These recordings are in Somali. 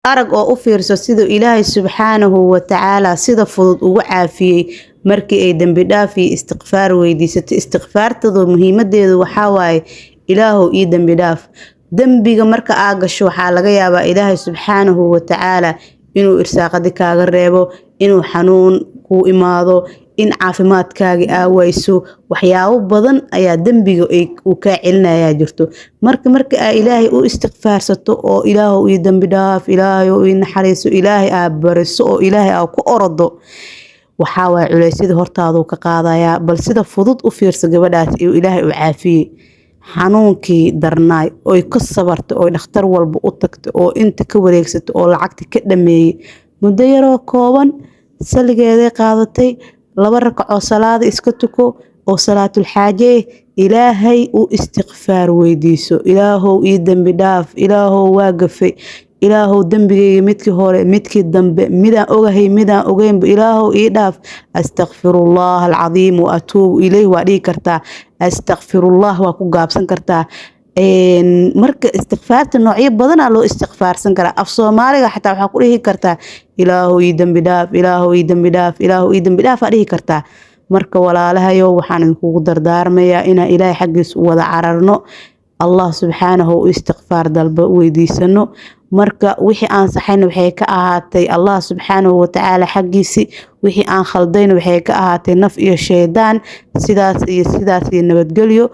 arag oo u fiirso siduu Ilaahay subxaanahu wa tacaala sida fudud ugu caafiyey markii ay dambi dhaaf iyo istighfaar weydiisatay. Istighfaartadu muhiimadeedu waxaa waaye Ilaahow ii dambi dhaaf. Dambiga marka aa gasho waxaa laga yaabaa Ilaahay subxaanahu wa tacaala inuu irsaaqadi kaaga reebo, inuu xanuun ku imaado, in caafimaadkaaga aa wayso. Waxyaabo badan ayaa dambiga uu ka celinaya jirto. Marka aa Ilaahay u istighfaarsato oo Ilaahow ii dambi dhaaf, Ilaahow ii naxariiso, Ilaahay aa bariso oo Ilaahay aa ku orodo, waxaa waay culeysyada hortaadu ka qaadaya. Bal sida fudud u fiirso gabadhaas iyo Ilaahay u caafiyey. xanuunkii darnaay oo ka sabartay oo dhakhtar walba u tagtay oo inta ka wareegsatay oo lacagta ka dhameeyay muddo yaroo kooban saligeeday qaadatay 2 rakac salaad iska tuko oo salaatul xaaje Ilaahay u istighfaar weydiiso. Ilaahow ii dambi dhaaf, Ilaahow waa gafay, Ilaahow dambigeyga midkii hore midkii dambe midaan ogahay midaan ogeyn Ilaahow ii dhaaf. Astaghfirullah alazim wa atuubu ilayhi waa dhigi kartaa. Astaghfirullah waa ku gaabsan kartaa. marka istighfaarta noocyo badan loo istighfaarsan karaa. Af Soomaaliga xataa waxa ku dhihi kartaa Ilaahow ii dambi dhaaf, Ilaahow ii dambi dhaaf, Ilaahow ii dambi dhaaf dhihi kartaa. marka walaalahayo waxaan kugu dardaarmayaa ina Ilaahay xaqiis wada cararno, Allah subhanahu istighfaar dalba weydiisano. marka wixii aan saxayna waxay ka ahaatay Allah subhanahu wa ta'ala xaqiisi, wixii aan khaldayna waxay ka ahaatay naf iyo shaydaan. sidaas iyo nabadgelyo.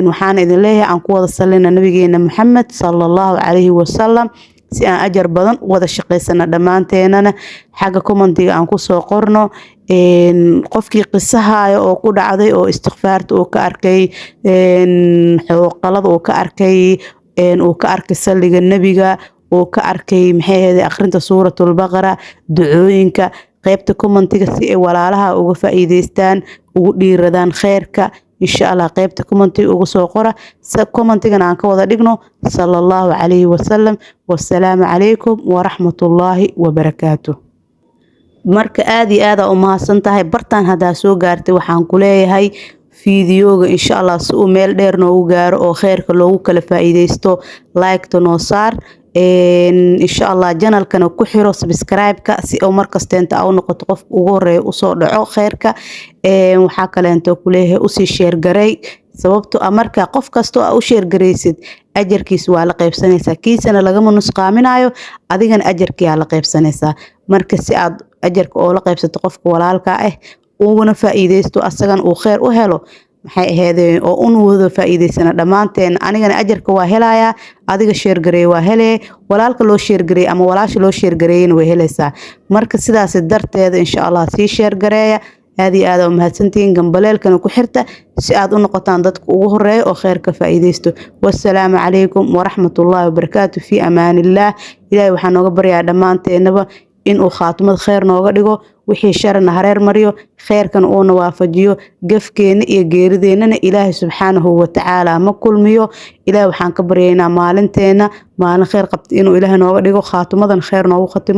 waxaan idin leeyahay aan ku wada salina nabigeena Muhammad sallallahu alayhi wa sallam si aan ajar badan wada shaqeysana dhamaanteena. xaga commentiga aan ku soo qorno qofkii qisahayo oo ku dhacday oo istighfaarta oo ka arkay qalad oo ka arkay saliga nabiga oo ka arkay maxay ahayd akhrinta suuratul baqara ducooyinka qaybta commentiga si ay walaalaha uga faa'iideystaan ugu dhiiradaan khayrka. إن شاء الله قيبت كومنتي وقصو قرأ كومنتي عن كوضا دقنو صلى الله عليه وسلم والسلام عليكم ورحمة الله وبركاته. marka aad uma santahay bartaan hada soo gaartay waxaan ku leeyahay fiidiyooga insha Allah si uu meel dheer noogu gaaro oo khayrka loogu kala faa'iideysto like to noo saar insha Allah channelkana ku xiro subscribe-ka si oo markasta inta uu noqoto qof ugu horeeyo u soo dhaco khayrka waxa kale inta ku leeyahay u sii share garay sababtoo ah marka qof kasto u share gareysid ajarkiis waa la qaybsanaysaa kiisana lagama nusqaaminayo adigana ajarkiya la qaybsanaysaa. marka si aad ajarka oo la qaybsato qofka walaalka ah uuna faa'iideysto asagan uu khayr u helo maxay ahaydeen oo uu wada faa'iideysana dhamaanteen anigana ajarka waa helaaya adiga share garay waa hele walaalka loo share garay ama walaasha loo share gareeyna way helaysaa. marka sidaas darteeda insha Allah si share gareeya aad u mahadsantiin gambaleelkana ku xirta si aad u noqotaan dadka ugu horeeyo oo khayrka faa'iideysto. wassalaamu calaykum waraxmatullaahi wabarakaatuh fi amaanillah. ilaahay waxaan nooga baryaa dhamaanteenaba inuu khaatimad khayr nooga dhigo wixii sharna hareer mariyo khayrkan uu nawaafajiyo gafkeena iyo geerideena ilaahay subhanahu wa ta'ala ma kulmiyo. ilaahay waxaan ka baryaynaa maalinteena maalin khayr qabta inuu ilaahay nooga dhigo khaatimadan khayr noogu khatimo.